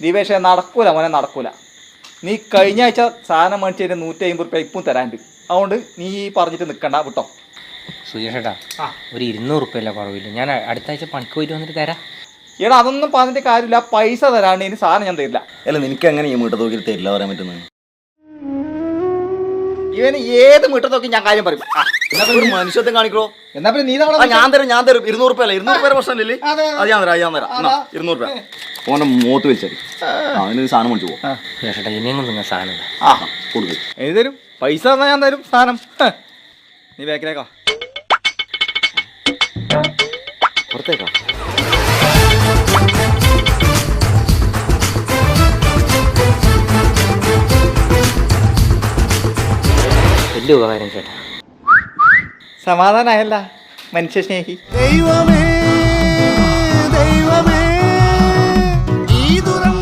ദീപേഷേ നടക്കൂല മോനെ നടക്കൂല. നീ കഴിഞ്ഞ ആഴ്ച സാധനം മേടിച്ചതിന് 150 റുപ്യ ഇപ്പം തരാണ്ട്. അതുകൊണ്ട് നീ പറഞ്ഞിട്ട് നിൽക്കണ്ട വിട്ടോ. സുജേഷേട്ടാ ഒരു 200 റുപ്യല്ല കുറവില്ല. ഞാൻ അടുത്ത ആഴ്ച പണിക്ക് പോയിട്ട് വന്നിട്ട് തരാം. എടാ അതൊന്നും പറഞ്ഞിട്ട് കാര്യമില്ല. പൈസ തരാണ്ട് ഇനി സാധനം ഞാൻ തരില്ല. അല്ല നിനക്ക് എങ്ങനെ ഈ മീട്ട തോക്കിൽ തരില്ല പറയാൻ പറ്റുന്നത്? ഇവന് ഏത് മീട്ടത്തൊക്കെ ഞാൻ കാര്യം പറയും. ഒരു മനുഷ്യത്വം കാണിക്കോ? എന്നാ പിന്നെ നീ ഞാൻ തരും 200 റുപ്യ അല്ല 200 റുപ്യ പ്രശ്നമില്ലേ? അത് ഞാൻ തരാം 200 റുപ്യ. ഓന്റെ മൂത്ത് വലിച്ചറി അവന് സാധനം മേടിച്ചു പോകും. സുജേഷേട്ടാ ഇനിയെങ്കിലും നിങ്ങൾ സാധനം കൊടുക്കും. എഴുതി തരും. പൈസ തന്നാൽ ഞാൻ തരും സാധനം. നീ ബാക്കിലേക്കാ പുറത്തേക്കാ. വലിയ ഉപകാരം ചേട്ടാ. സമാധാനമായല്ല മനുഷ്യ സ്നേഹി. ദൈവമേ